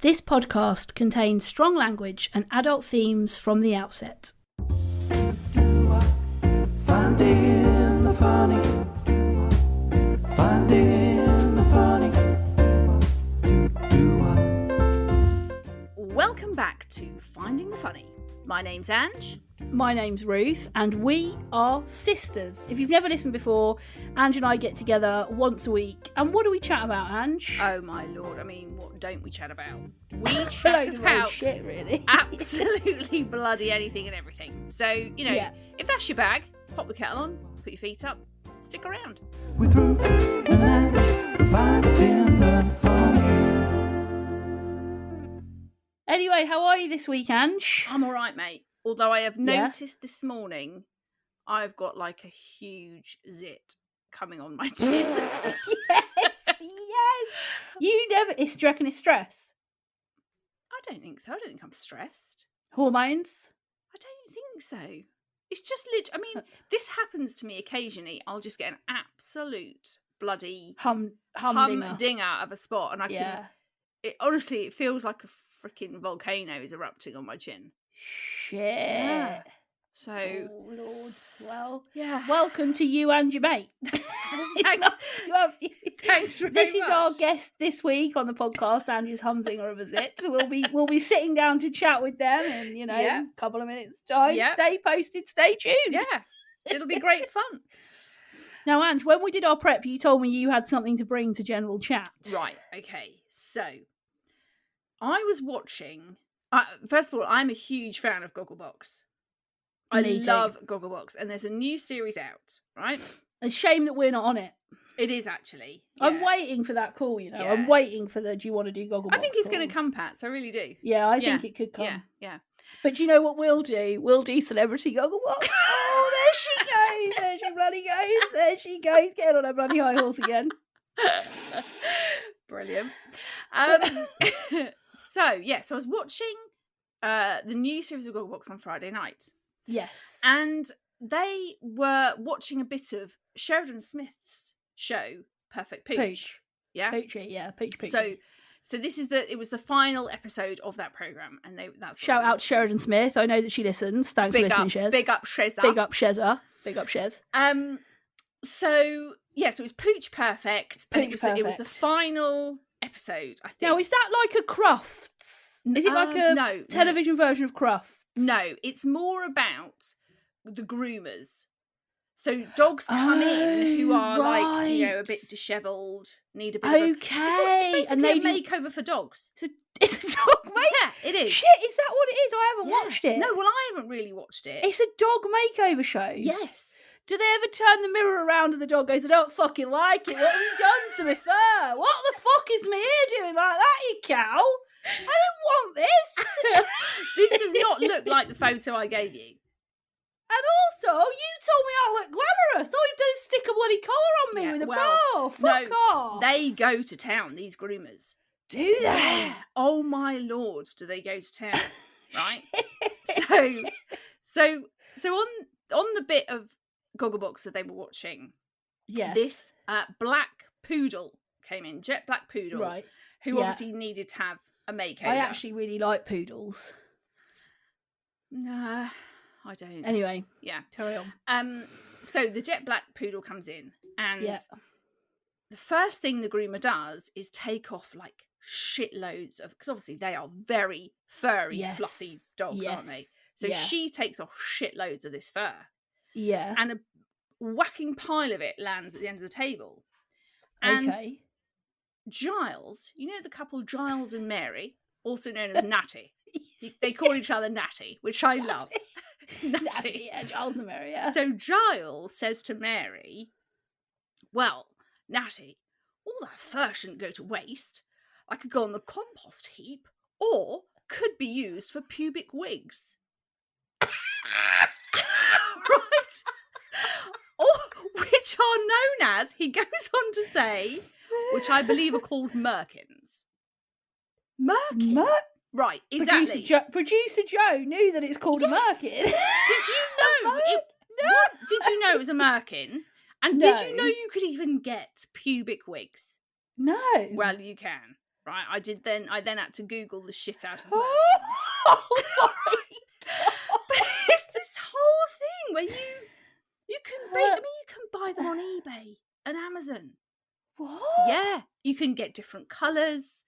This podcast contains strong language and adult themes from the outset. Finding the funny. Finding the funny. Welcome back to Finding the Funny. My name's Ange. My name's Ruth, and we are sisters. If you've never listened before, Ange and I get together once a week. And what do we chat about, Ange? Oh my lord, I mean, what don't we chat about? We chat about shit, really. absolutely bloody anything and everything. So, you know, if that's your bag, pop the kettle on, put your feet up, stick around. With Ruth and Ange, finding the funny. Anyway, how are you this week, Ange? I'm alright, mate. Although I have noticed this morning, I've got like a huge zit coming on my chin. Yes. You never... Do you reckon it's stress? I don't think so. I don't think I'm stressed. Hormones? I don't think so. It's just I mean, this happens to me occasionally. I'll just get an absolute bloody humdinger of a spot, and I can. Honestly, it feels like a freaking volcano is erupting on my chin. Shit. Yeah. So, oh Lord. Well, yeah. Welcome to you and your mate. Thanks very This is much. our guest this week on the podcast, Andy's humdinger of a zit. We'll be sitting down to chat with them in a couple of minutes' time. Yep. Stay posted, stay tuned. Yeah, it'll be great fun. Now, Ange, when we did our prep, you told me you had something to bring to general chat. Right. Okay. So, I was watching. First of all, I'm a huge fan of Gogglebox. I love Gogglebox, and there's a new series out, right? It's a shame that we're not on it. It is actually. Yeah. I'm waiting for that call, Yeah. I'm waiting for the do you want to do Gogglebox I think it's call. going to come, Pat, so I really do. Yeah, I think it could come. Yeah. But do you know what we'll do? We'll do Celebrity Gogglebox. Oh, there she goes. There she bloody goes. There she goes. Getting on her bloody high horse again. Brilliant. So I was watching the new series of Gogglebox on Friday night. Yes. And they were watching a bit of Sheridan Smith's show, Perfect Pooch. Yeah? Poochie, yeah. Poochie. So this is it was the final episode of that programme, and that's shout out to Sheridan Smith. I know that she listens. Thanks for listening, Shez. Big up Shezza. Big up Shezza. Big up Shez. So it was Pooch Perfect, and it was the final episode, I think. Now, is that like a Crufts? Is it like a television version of Crufts? No, it's more about the groomers. So dogs come in who are like, a bit dishevelled, need a bit of a... It's basically a makeover for dogs. It's a dog makeover? Yeah, it is. Shit, is that what it is? I haven't watched it. No, well, I haven't really watched it. It's a dog makeover show? Yes. Do they ever turn the mirror around and the dog goes, I don't fucking like it. What have you done to my fur? What the fuck is my hair doing like that, you cow? I don't want this. This does not look like the photo I gave you. And also, you told me I look glamorous. All you've done is stick a bloody collar on me with a bow. Fuck off. They go to town, these groomers. Do they? Yeah. Oh my lord, do they go to town? Right? so on the bit of Gogglebox that they were watching, this black poodle came in, jet black poodle, right? Who obviously needed to have a makeover. I actually really like poodles. Nah, I don't. Anyway, carry on. So the jet black poodle comes in, and the first thing the groomer does is take off like shitloads of, because obviously they are very furry, fluffy dogs, aren't they? So she takes off shitloads of this fur. Yeah. And a whacking pile of it lands at the end of the table. And Giles, you know the couple Giles and Mary, also known as Natty. They call each other Natty, which I love. Natty, yeah, Giles and Mary, yeah. So Giles says to Mary, well, Natty, all that fur shouldn't go to waste. I could go on the compost heap, or could be used for pubic wigs. Right? Which are known as, he goes on to say, which I believe are called Merkins. Merkin? Right, exactly. Producer Joe knew that it's called a Merkin. Did you know? Did you know it was a Merkin? And did you know you could even get pubic wigs? No. Well, you can. right? I then had to Google the shit out of Merkins. Oh my But it's this whole thing where you can buy them on eBay and Amazon. What? Yeah, you can get different colours.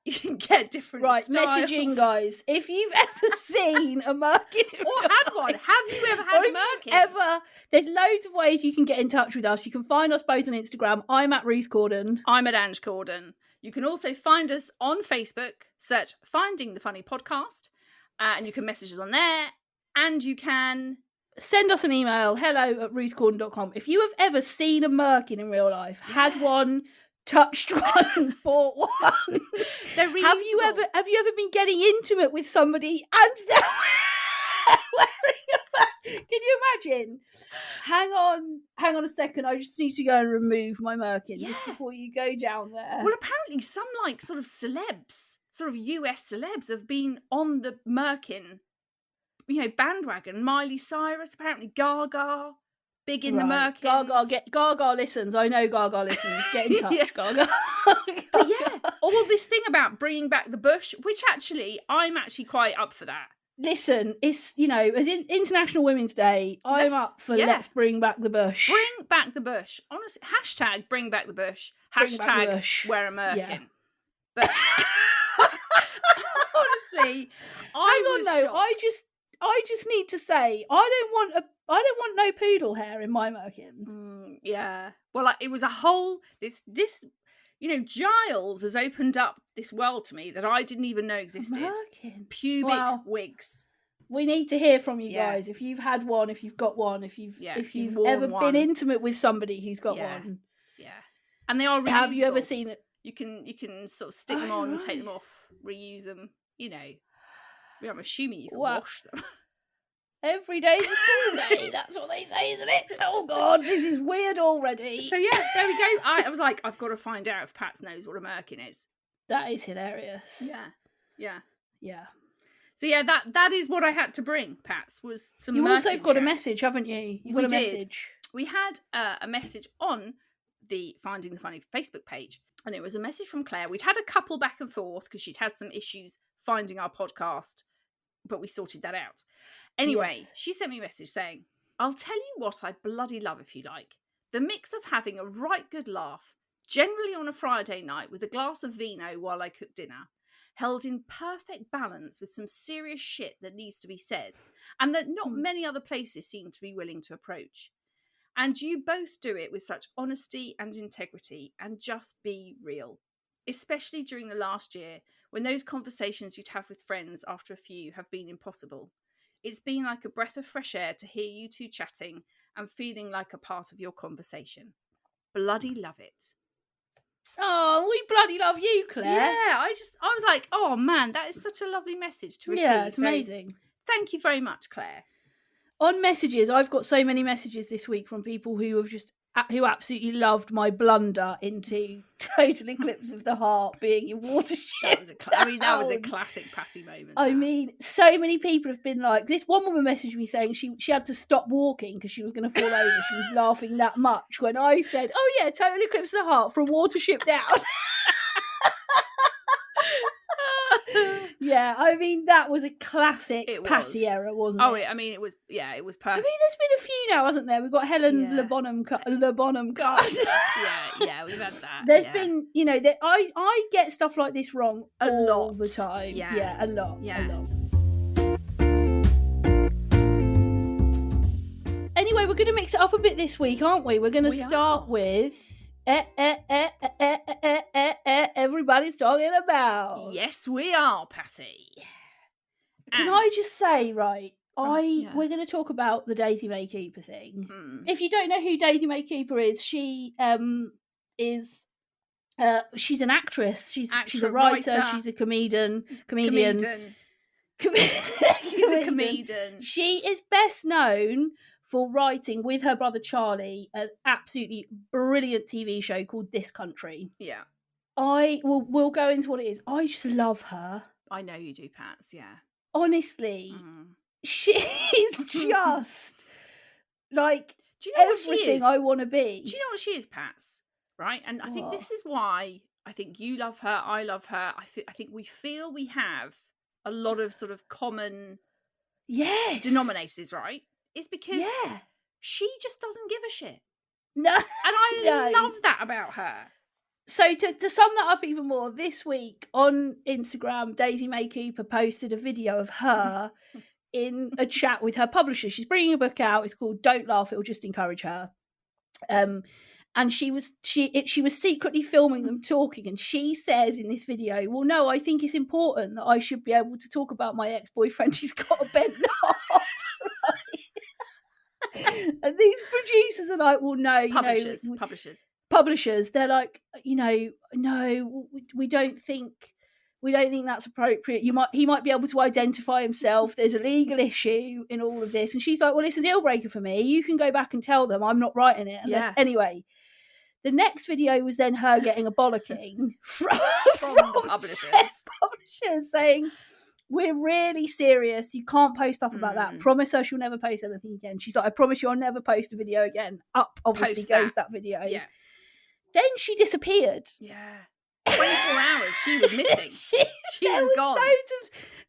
You can get different Right, styles. messaging, guys. If you've ever seen a Merkin Or had one. Have you ever had a Merkin? There's loads of ways you can get in touch with us. You can find us both on Instagram. I'm at Ruth Corden. I'm at Ange Corden. You can also find us on Facebook. Search Finding the Funny Podcast. And you can message us on there. And you can send us an email, hello@ruthcorden.com. If you have ever seen a Merkin in real life, had one, touched one, bought one, they're really have you ever been getting intimate with somebody and they're wearing a Merkin? Can you imagine? Hang on a second. I just need to go and remove my Merkin just before you go down there. Well, apparently some like sort of celebs, sort of US celebs, have been on the Merkin, bandwagon. Miley Cyrus, apparently Gaga, big in the Merkins. Gaga listens. I know Gaga listens. Get in touch, Gaga. But yeah, all this thing about bringing back the bush, which actually, I'm actually quite up for that. Listen, it's, as in International Women's Day, I'm up for let's bring back the bush. Bring back the bush. Honestly, hashtag bring back the bush. Hashtag wear a Merkin. Yeah. But honestly, I just need to say, I don't want no poodle hair in my Merkin. Yeah. Well, it was a whole this Giles has opened up this world to me that I didn't even know existed. Merkin. Pubic wigs. We need to hear from you guys. If you've had one, if you've got one, if you've ever been intimate with somebody who's got one. Yeah. And they are reusable. Have you ever seen it? You can sort of stick them on, take them off, reuse them, I'm assuming you can wash them. Every day's a school day. That's what they say, isn't it? Oh, God, this is weird already. So, yeah, there we go. I was like, I've got to find out if Pats knows what a Merkin is. That is hilarious. Yeah. So, yeah, that is what I had to bring, Pats, was some You Merkin also got chat. a message, haven't you? We did. We had a message on the Finding the Funny Facebook page, and it was a message from Claire. We'd had a couple back and forth because she'd had some issues finding our podcast, but we sorted that out. Anyway, She sent me a message saying, I'll tell you what I bloody love if you like. The mix of having a right good laugh, generally on a Friday night with a glass of vino while I cook dinner, held in perfect balance with some serious shit that needs to be said, and that not many other places seem to be willing to approach. And you both do it with such honesty and integrity, and just be real. Especially during the last year, when those conversations you'd have with friends after a few have been impossible. It's been like a breath of fresh air to hear you two chatting and feeling like a part of your conversation. Bloody love it. Oh, we bloody love you, Claire. Yeah, I was like, oh man, that is such a lovely message to receive. Yeah, it's amazing. Thank you very much, Claire. On messages, I've got so many messages this week from people who who absolutely loved my blunder into Total Eclipse of the Heart being in Watership. That was a classic Patty moment. I mean, so many people have been like, this one woman messaged me saying she had to stop walking because she was going to fall over. She was laughing that much when I said, oh yeah, Total Eclipse of the Heart from Watership Down. Yeah, I mean, that was a classic Patty error, wasn't it? Oh, it was perfect. I mean, there's been a few now, hasn't there? We've got Helen Le Bonham card. Yeah, we've had that. There's been, I get stuff like this wrong all the time. Yeah, a lot. Anyway, we're going to mix it up a bit this week, aren't we? We're going to start with everybody's talking about. Yes, we are, Patty. Can I just say, right, we're going to talk about the Daisy May Cooper thing. If you don't know who Daisy May Cooper is, she is she's an actress. She's a writer. She's a comedian. She's a comedian. She is best known for writing with her brother Charlie an absolutely brilliant TV show called This Country. Yeah. We'll go into what it is. I just love her. I know you do, Pats, yeah. Honestly, she is just like everything I want to be. Do you know what she is, Pats? Right? And I think this is why I think you love her. I love her. I think we feel we have a lot of sort of common denominators, right? It's because she just doesn't give a shit. No. And I love that about her. So to sum that up even more, this week on Instagram, Daisy May Cooper posted a video of her in a chat with her publisher. She's bringing a book out. It's called Don't Laugh, It'll Just Encourage Her. And she was secretly filming them talking, and she says in this video, well, no, I think it's important that I should be able to talk about my ex-boyfriend who's got a bent knob. And these producers are like, well, no, publishers, they're like, no, we don't think that's appropriate. He might be able to identify himself. There's a legal issue in all of this. And she's like, well, it's a deal breaker for me. You can go back and tell them I'm not writing it unless anyway. The next video was then her getting a bollocking from the publishers saying, we're really serious. You can't post stuff about that. Promise us you'll never post anything again. She's like, I promise you I'll never post a video again. Up, obviously, goes that video. Yeah. Then she disappeared. Yeah. 24 hours. She was missing. She was gone.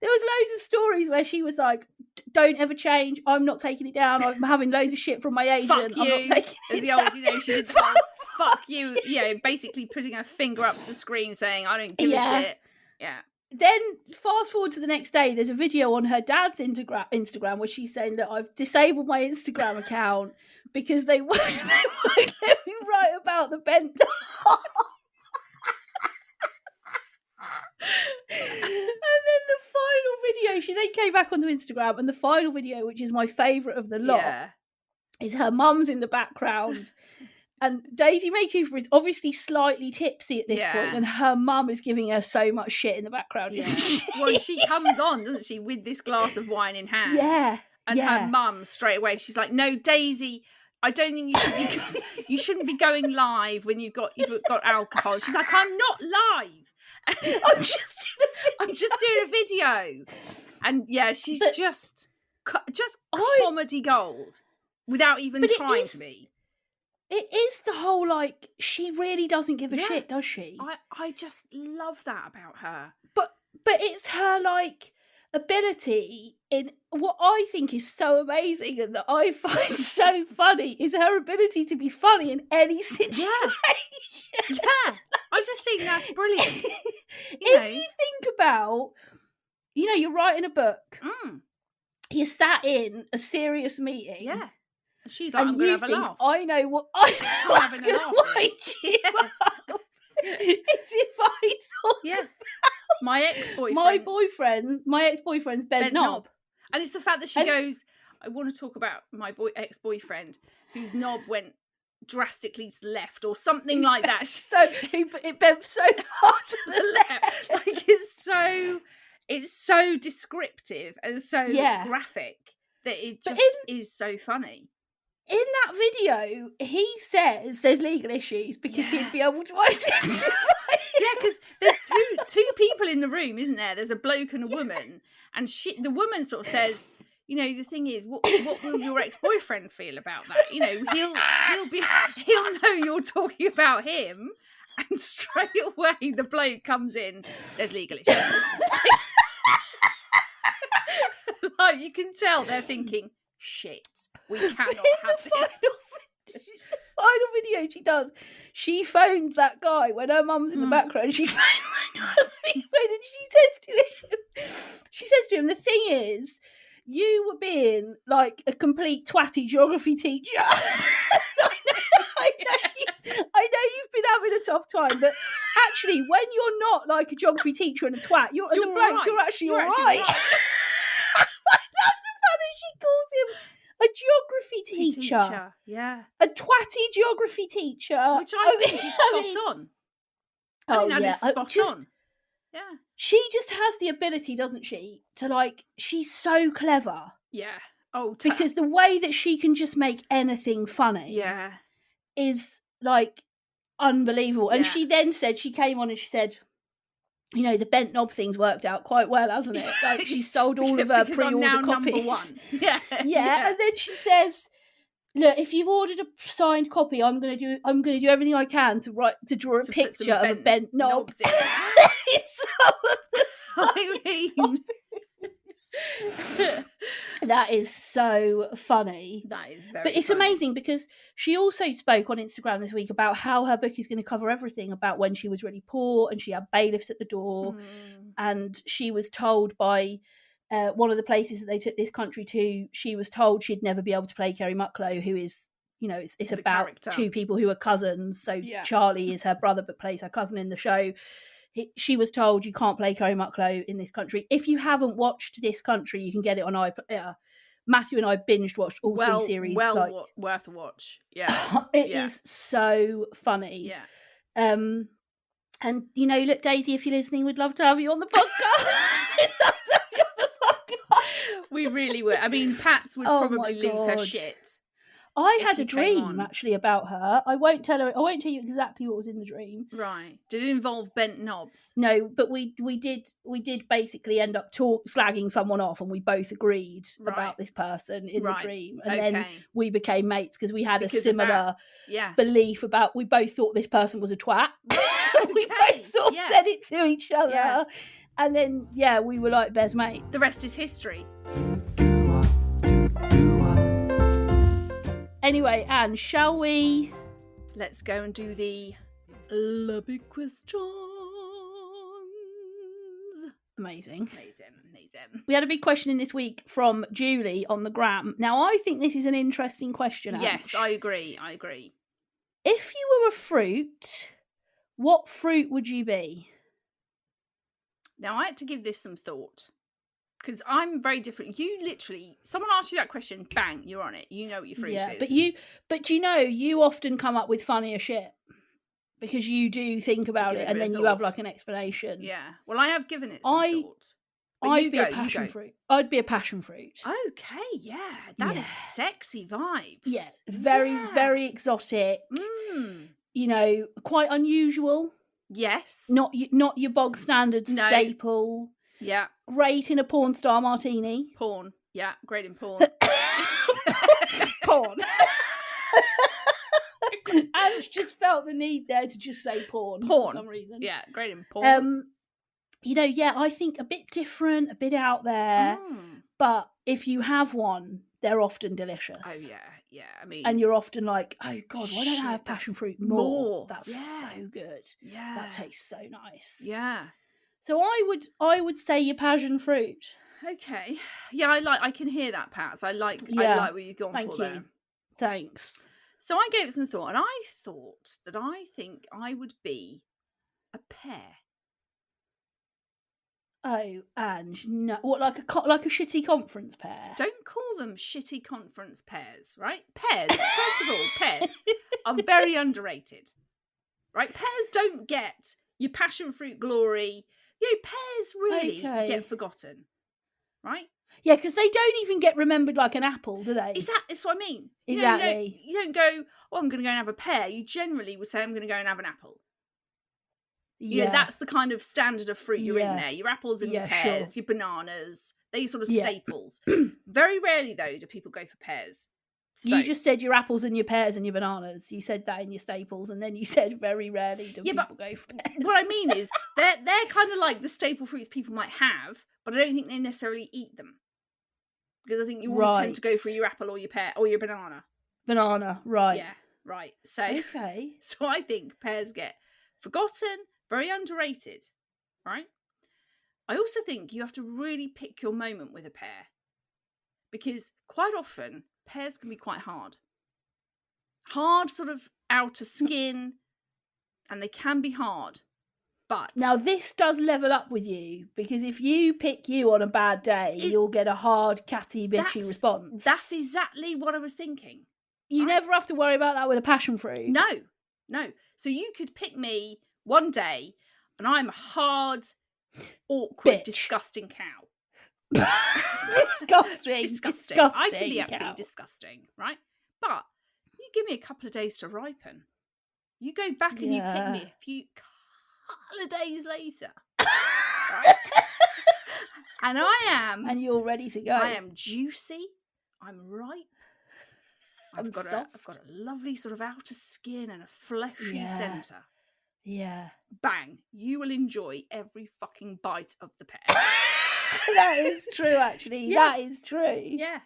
There was loads of stories where she was like, don't ever change. I'm not taking it down. I'm having loads of shit from my agent. Fuck you. I'm not taking it down. She did the whole fuck you. Basically putting her finger up to the screen saying, I don't give a shit. Yeah. Then fast forward to the next day, there's a video on her dad's Instagram where she's saying that I've disabled my Instagram account because they won't let me write about the bent knob. And then the final video, they came back onto Instagram, and the final video, which is my favourite of the lot, is her mum's in the background. And Daisy May Cooper is obviously slightly tipsy at this point, and her mum is giving her so much shit in the background. Yeah. Well, she comes on, doesn't she, with this glass of wine in hand. Yeah. And her mum straight away, she's like, "No, Daisy, I don't think you shouldn't be going live when you've got alcohol." She's like, "I'm not live. I'm just doing a video." And she's just comedy gold without even trying to be. It is the whole, like, she really doesn't give a shit, does she? I just love that about her. But it's her, like, ability in what I think is so amazing and that I find so funny is her ability to be funny in any situation. Yeah. I just think that's brilliant. You think about, you're writing a book. You're sat in a serious meeting. Yeah. She's like, I'm going to have a laugh. I know what's going to wind you up. It's if I talk about my ex-boyfriend. My ex-boyfriend's bent knob. And it's the fact that she goes, I want to talk about my ex-boyfriend whose knob went drastically to the left or something like that. It bent so far to the left. Like, it's so descriptive and so graphic that it just is so funny. In that video, he says there's legal issues because he'd be able to identify. Because there's two people in the room, isn't there? There's a bloke and a woman, and the woman sort of says, the thing is, what will your ex-boyfriend feel about that? He'll know you're talking about him, and straight away the bloke comes in. There's legal issues. Like, you can tell they're thinking, shit, we cannot have this. The final video she does, she phones that guy when her mum's in the background. She phones that guy and she says to him, the thing is, you were being like a complete twatty geography teacher. I know you've been having a tough time, but actually, when you're not like a geography teacher and a twat, you're actually all right. She calls him a geography teacher. Yeah. A twatty geography teacher. Which I think is spot on. I think that is spot on. Yeah. She just has the ability, doesn't she, to, like, she's so clever. Yeah. Oh, because the way that she can just make anything funny is, like, unbelievable. And she then said, she came on and she said, the bent knob thing's worked out quite well, hasn't it? Like, she sold all of her pre-order copies. Number one. Yeah. And then she says, Look, if you've ordered a signed copy, I'm gonna do everything I can to draw a picture of a bent knob. It's some of the That is so funny. That is very But it's funny. amazing because she also spoke on Instagram this week about how her book is going to cover everything about when she was really poor and she had bailiffs at the door. And she was told by one of the places that they took this country to, she was told she'd never be able to play Kerry Mucklow, who is, it's about character. two people who are cousins. So Charlie is her brother but plays her cousin in the show. She was told you can't play Kerry Mucklow in this country. If you haven't watched This Country, you can get it on iPlayer. Matthew and I binged watched all 3 series. Worth a watch. Yeah, it is so funny. Yeah. And look, Daisy, if you're listening, we'd love to have you on the podcast. We really would. I mean, Pats would probably lose her shit. I had a dream actually about her. I won't tell you exactly what was in the dream. Right. Did it involve bent knobs? No, but we did basically end up slagging someone off, and we both agreed about this person in the dream, and then we became mates because we had a similar belief about. We both thought this person was a twat. We both sort of said it to each other, and then we were like best mates. The rest is history. Anyway, Anne, shall we? Let's go and do the big questions. Amazing. Amazing. We had a big question in this week from Julie on the gram. Now, I think this is an interesting question, Ange. Yes, I agree. If you were a fruit, what fruit would you be? Now, I had to give this some thought. Because I'm very different. You literally, someone asks you that question, bang, you're on it. You know what your fruit is. But you often come up with funnier shit because you do think about it and then you have like an explanation. Yeah. Well, I have given it some thought. I'd be a passion fruit. I'd be a passion fruit. Okay, yeah. That is sexy vibes. Yeah. Very, very exotic. Quite unusual. Yes. Not your bog standard staple. Yeah. Great in a porn star martini. Porn. Yeah, great in porn. Porn. Ange just felt the need there to just say porn for some reason. Yeah, great in porn. I think a bit different, a bit out there. But if you have one, they're often delicious. Oh, yeah. I mean... And you're often like, oh, God, why don't I have passion fruit more? That's so good. Yeah. That tastes so nice. Yeah. So I would say your passion fruit. Okay. Yeah, I can hear that, Pat. I like where you've gone for there. Thank you. Thanks. So I gave it some thought, and I thought that I think I would be a pear. Oh, Ange, no. What, like a shitty conference pear? Don't call them shitty conference pears, right? Pears, first of all, pears are very underrated, right? Pears don't get your passion fruit glory. Pears really get forgotten, right? Yeah, because they don't even get remembered like an apple, do they? That's what I mean. Exactly. You don't go, I'm going to go and have a pear. You generally would say, I'm going to go and have an apple. Yeah, that's the kind of standard of fruit you're in there. Your apples and your pears, your bananas, these sort of staples. Very rarely, though, do people go for pears. So, you just said your apples and your pears and your bananas. You said that in your staples, and then you said very rarely do people go for pears. What I mean is they're kind of like the staple fruits people might have, but I don't think they necessarily eat them. Because I think you always tend to go for your apple or your pear or your banana. Banana, right. Yeah, right. So I think pears get forgotten, very underrated, right? I also think you have to really pick your moment with a pear. Because quite often, pears can be quite hard. Hard sort of outer skin, and they can be hard. But now this does level up with you, because if you pick you on a bad day, you'll get a hard, catty, bitchy response. That's exactly what I was thinking. You never have to worry about that with a passion fruit. No. So you could pick me one day, and I'm a hard, awkward, disgusting cow. Disgusting. I can be absolutely disgusting, right? But you give me a couple of days to ripen. You go back and you pick me a few couple of days later, right? And you're ready to go. I am juicy. I'm ripe. I've got a lovely sort of outer skin and a fleshy centre. Yeah. Bang. You will enjoy every fucking bite of the pear. That is true, actually. Yeah. That is true. Yeah.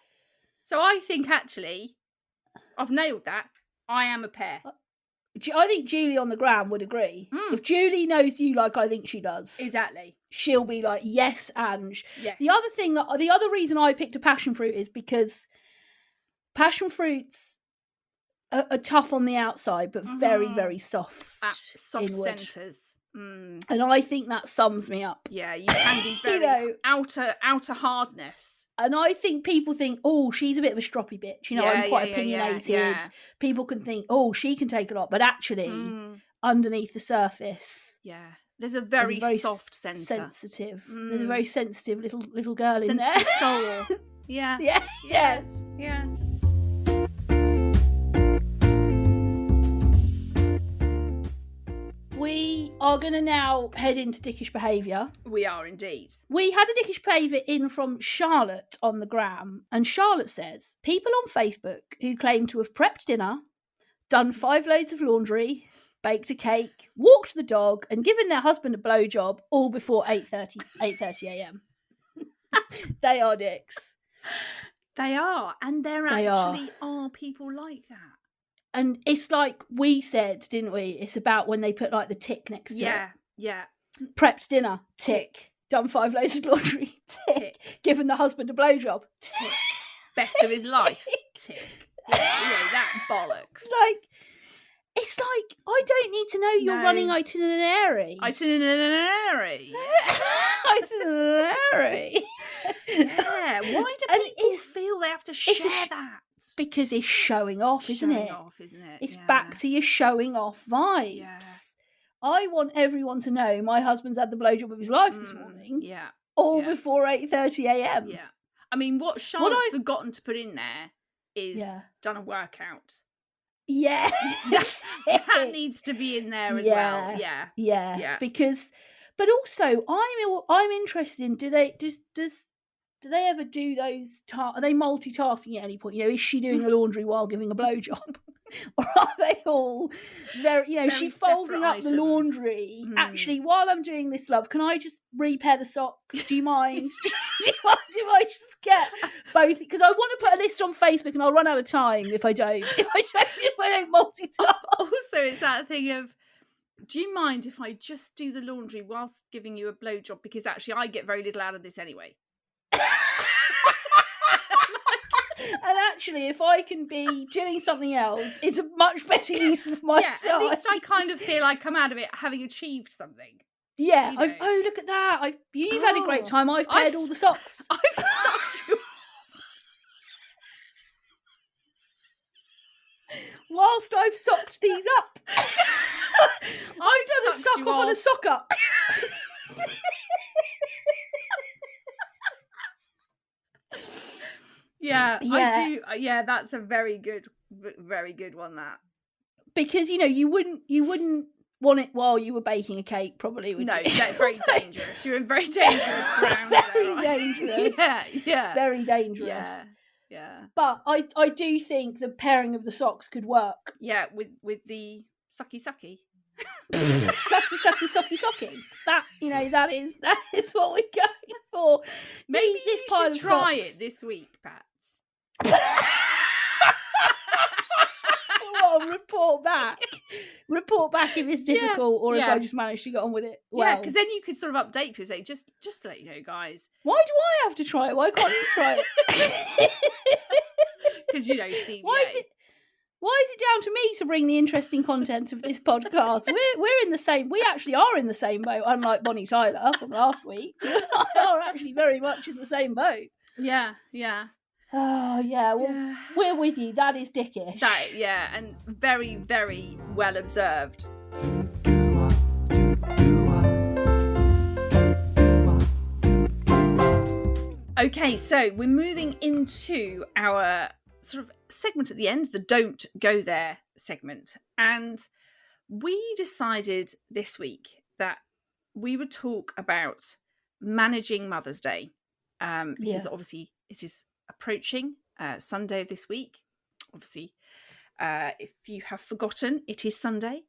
So I think, actually, I've nailed that. I am a pear. I think Julie on the gram would agree. If Julie knows you like I think she does. Exactly. She'll be like, yes, Ange. Yes. The other reason I picked a passion fruit is because passion fruits are tough on the outside, but very, very soft. Soft centres. And I think that sums me up. Yeah, you can be very outer hardness. And I think people think, oh, she's a bit of a stroppy bitch. I'm quite opinionated. Yeah. People can think, oh, she can take a lot. But actually, underneath the surface... Yeah. There's a very soft centre. Sensitive. There's a very sensitive little girl in there. Sensitive soul. Yeah. Yeah. Yes. Yeah. We are going to now head into dickish behaviour. We are indeed. We had a dickish behaviour in from Charlotte on the gram, and Charlotte says, people on Facebook who claim to have prepped dinner, done 5 loads of laundry, baked a cake, walked the dog, and given their husband a blowjob all before 8:30 a.m. They are dicks. They are, and there actually are people like that. And it's like we said, didn't we? It's about when they put like the tick next to it. Yeah. Prepped dinner, tick. Done 5 loads of laundry, tick. Given the husband a blowjob, tick. Best of his life, tick. Yeah, that bollocks. It's like, I don't need to know you're running itinerary. Itinerary. Yeah, why do people feel they have to share that? Because it's showing off, isn't it? It's back to your showing off vibes. Yeah. I want everyone to know my husband's had the blowjob of his life this morning. Yeah. All before 8:30 a.m. Yeah. I mean, what Charlotte's forgotten to put in there is done a workout. Yeah. that needs to be in there as well. Yeah. Because, but also, I'm interested in, do they ever do those? Are they multitasking at any point? Is she doing the laundry while giving a blowjob, or are they all very? She's folding up the laundry. Actually, while I'm doing this, love, can I just repair the socks? Do you mind? do I just get both? Because I want to put a list on Facebook, and I'll run out of time if I don't. If I don't multitask. Also, it's that thing of, do you mind if I just do the laundry whilst giving you a blowjob? Because actually, I get very little out of this anyway. And actually, if I can be doing something else, it's a much better use of my time. At least I kind of feel I come out of it having achieved something. Yeah. Look at that. You've had a great time. I've paired all the socks. I've sucked you. Whilst I've socked these up. I've done a sock off and a sock up. Yeah, I do. Yeah, that's a very good one. That, because you wouldn't want it while you were baking a cake, probably. Would you? That's very dangerous. You're in very dangerous ground. Very dangerous. Yeah, very dangerous. Yeah. But I do think the pairing of the socks could work. Yeah, with the sucky. sucky. That is what we're going for. Maybe this you should try it this week, Pat. Well, report back if it's difficult or if I just managed to get on with it well. Yeah, because then you could sort of update people, say, just to let you know, guys. Why do I have to try it? Why can't you try it? Because CBA. Why is it down to me to bring the interesting content of this podcast? We're in the same. We actually are in the same boat, unlike Bonnie Tyler from last week. You and I are actually very much in the same boat. Yeah. Oh yeah. Well, we're with you. That is dickish. And very, very well observed. Okay, so we're moving into our sort of segment at the end, the Don't Go There segment. And we decided this week that we would talk about managing Mother's Day. Because obviously it is approaching Sunday of this week, obviously, if you have forgotten, it is Sunday.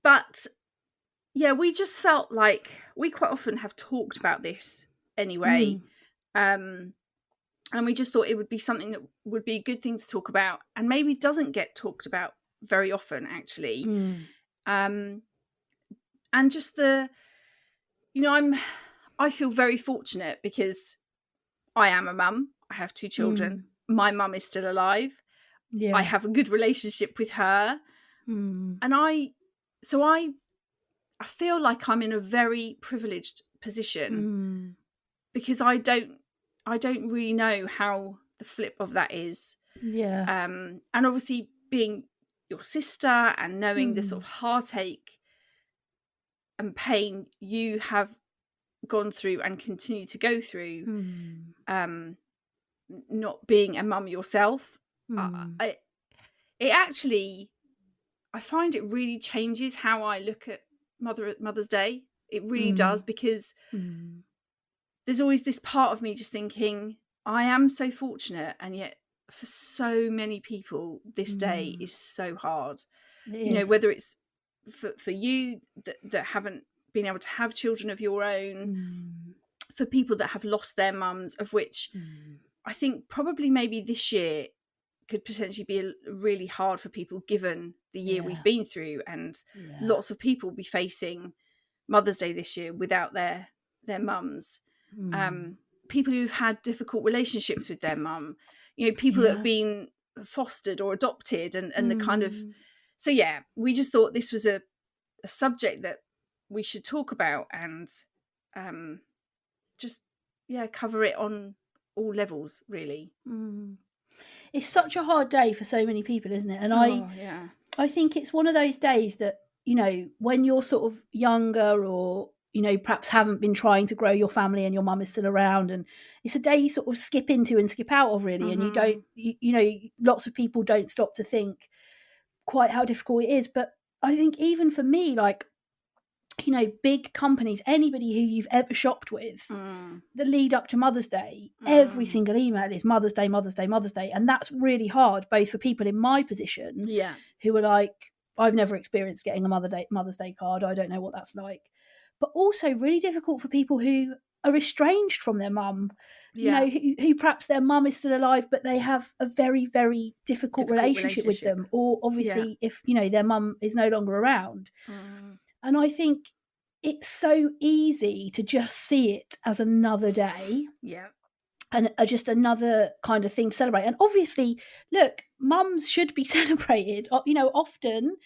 But yeah, we just felt like we quite often have talked about this anyway. And we just thought it would be something that would be a good thing to talk about, and maybe doesn't get talked about very often, actually. And just I feel very fortunate because I am a mum. I have 2 children. My mum is still alive. I have a good relationship with her. And I feel like I'm in a very privileged position because I don't really know how the flip of that is. And obviously being your sister and knowing the sort of heartache and pain you have gone through and continue to go through, not being a mum yourself, I find it really changes how I look at Mother's Day. It really does, because there's always this part of me just thinking, I am so fortunate, and yet for so many people this day is so hard. Whether it's for you that haven't been able to have children of your own, for people that have lost their mums, of which I think probably maybe this year could potentially be really hard for people, given the year we've been through, and lots of people will be facing Mother's Day this year without their mums. People who've had difficult relationships with their mum, people that have been fostered or adopted, and the kind of, so we just thought this was a subject that we should talk about, and just cover it on all levels, really. It's such a hard day for so many people, isn't it? And I think it's one of those days that, when you're sort of younger, or perhaps haven't been trying to grow your family and your mum is still around, and it's a day you sort of skip into and skip out of, really. And you don't, lots of people don't stop to think quite how difficult it is. But I think even for me, like, big companies, anybody who you've ever shopped with, the lead up to Mother's Day, every single email is Mother's Day, Mother's Day, Mother's Day. And that's really hard, both for people in my position who are like, I've never experienced getting a Mother's Day card. I don't know what that's like. But also really difficult for people who are estranged from their mum, who perhaps their mum is still alive, but they have a very, very difficult relationship with them. Or obviously if, their mum is no longer around. And I think it's so easy to just see it as another day. And just another kind of thing to celebrate. And obviously, look, mums should be celebrated. Often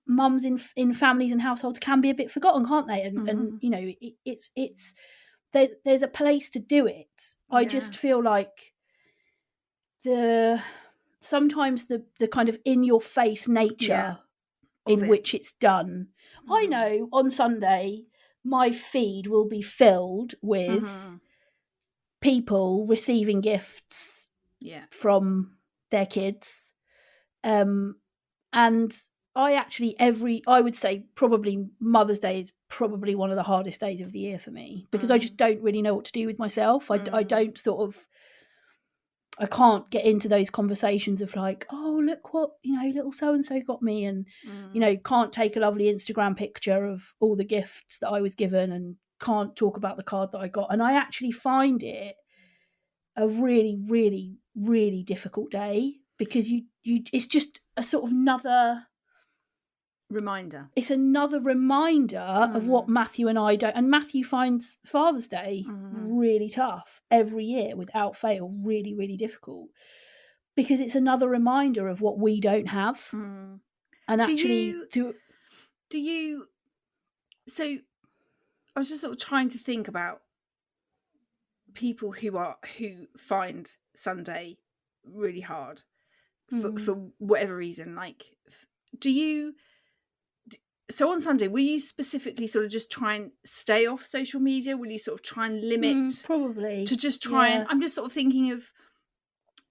mums in families and households can be a bit forgotten, can't they? And it's there's a place to do it. I just feel like sometimes the kind of in your face nature in which it's done. I know on Sunday my feed will be filled with people receiving gifts from their kids, and I would say probably Mother's Day is probably one of the hardest days of the year for me, because I just don't really know what to do with myself. I don't I can't get into those conversations of like, oh, look what, little so-and-so got me. And, can't take a lovely Instagram picture of all the gifts that I was given, and can't talk about the card that I got. And I actually find it a really, really, really difficult day, because it's just a sort of another reminder. It's another reminder of what Matthew and I don't. And Matthew finds Father's Day really tough every year, without fail, really, really difficult, because it's another reminder of what we don't have. And actually, do you? So, I was just sort of trying to think about people who find Sunday really hard for whatever reason. Like, do you? So on Sunday, will you specifically sort of just try and stay off social media? Will you sort of try and limit probably to just try and, I'm just sort of thinking of,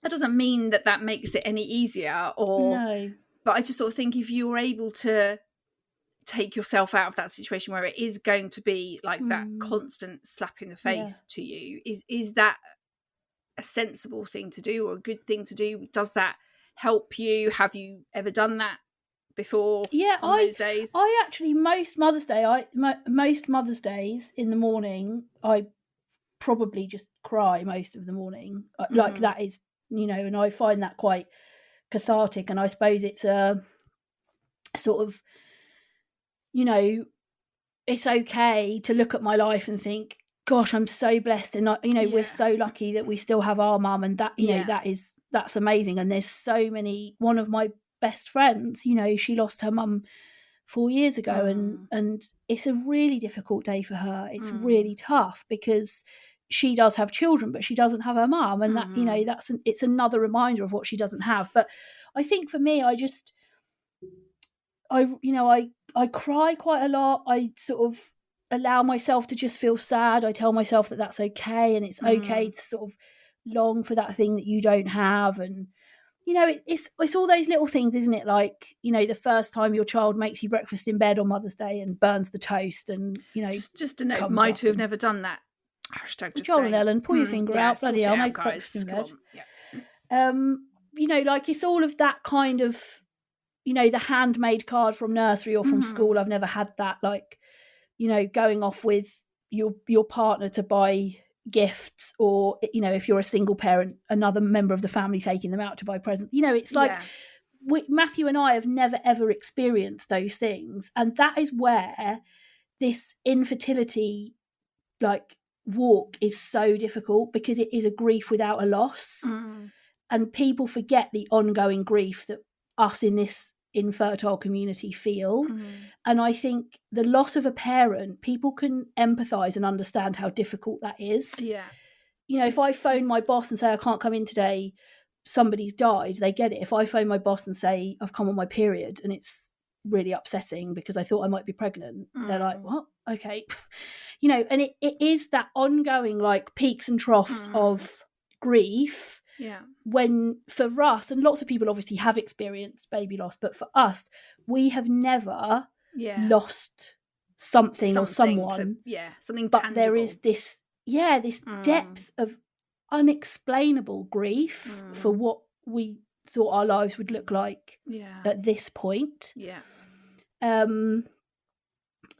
that doesn't mean that makes it any easier, but I just sort of think if you're able to take yourself out of that situation where it is going to be like that constant slap in the face to you, is that a sensible thing to do or a good thing to do? Does that help you? Have you ever done that before? On those days? I actually, most Mother's Days in the morning, I probably just cry most of the morning. Like that is, and I find that quite cathartic. And I suppose it's a sort of, it's okay to look at my life and think, gosh, I'm so blessed, and we're so lucky that we still have our mum, and that that's amazing. And there's so many. One of my best friends, she lost her mum 4 years ago, and it's a really difficult day for her. It's really tough because she does have children, but she doesn't have her mum, and that it's another reminder of what she doesn't have. But I think for me, I cry quite a lot. I sort of allow myself to just feel sad. I tell myself that that's okay, and it's okay to sort of long for that thing that you don't have. And it's all those little things, isn't it? Like, the first time your child makes you breakfast in bed on Mother's Day and burns the toast, and just a note, might have never done that. Hashtag Joel and Ellen, pull your finger out, bloody hell, make breakfast in bed. Like it's all of that kind of, the handmade card from nursery or from school. I've never had that, like, going off with your partner to buy gifts, or if you're a single parent, another member of the family taking them out to buy presents. It's like Matthew and I have never ever experienced those things, and that is where this infertility like walk is so difficult, because it is a grief without a loss, and people forget the ongoing grief that us in this infertile community feel. And I think the loss of a parent, people can empathize and understand how difficult that is. If I phone my boss and say I can't come in today, somebody's died, they get it. If I phone my boss and say I've come on my period and it's really upsetting because I thought I might be pregnant, they're like, what? Okay. And it is that ongoing like peaks and troughs of grief. When for us, and lots of people obviously have experienced baby loss, but for us, we have never lost something or someone. Something but tangible. There is this depth of unexplainable grief for what we thought our lives would look like at this point.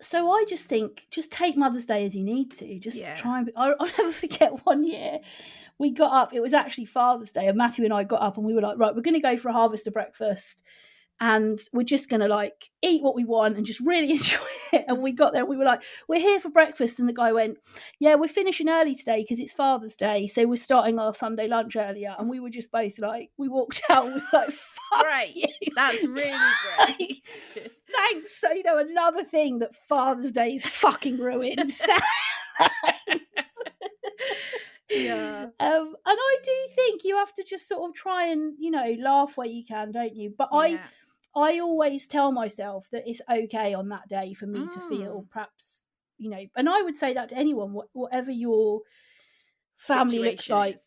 So I just think, just take Mother's Day as you need to. Just try and I'll never forget one year we got up, it was actually Father's Day, and Matthew and I got up and we were like, right, we're going to go for a harvester breakfast and we're just going to like eat what we want and just really enjoy it. And we got there and we were like, we're here for breakfast. And the guy went, yeah, we're finishing early today because it's Father's Day, so we're starting our Sunday lunch earlier. And we were just both like, we walked out and we were like, fuck great you. That's really great. Thanks. So, another thing that Father's Day is fucking ruined. Thanks. And I do think you have to just sort of try and laugh where you can, don't you? But I always tell myself that it's okay on that day for me to feel perhaps and I would say that to anyone, whatever your family looks like,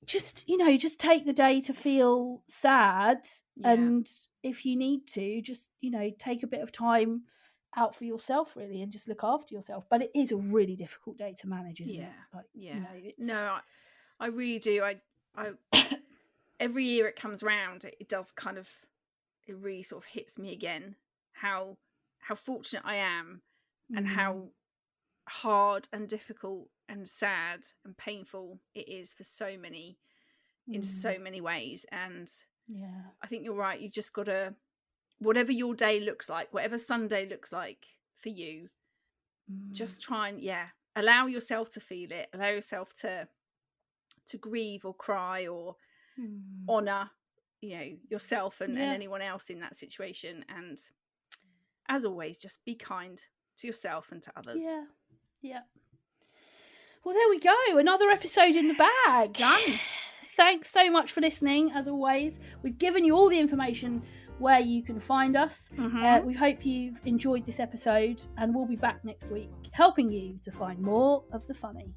just just take the day to feel sad, and if you need to just take a bit of time out for yourself, really, and just look after yourself. But it is a really difficult day to manage, isn't it? Like, No, I really do. I every year it comes round, it does kind of, it really sort of hits me again how fortunate I am, and how hard and difficult and sad and painful it is for so many in so many ways. And I think you're right. You just gotta, whatever your day looks like, whatever Sunday looks like for you, just try and allow yourself to feel it, allow yourself to grieve or cry or honor yourself and anyone else in that situation. And as always, just be kind to yourself and to others. Well, there we go, another episode in the bag, done. Thanks so much for listening. As always, we've given you all the information where you can find us. We hope you've enjoyed this episode, and we'll be back next week helping you to find more of the funny.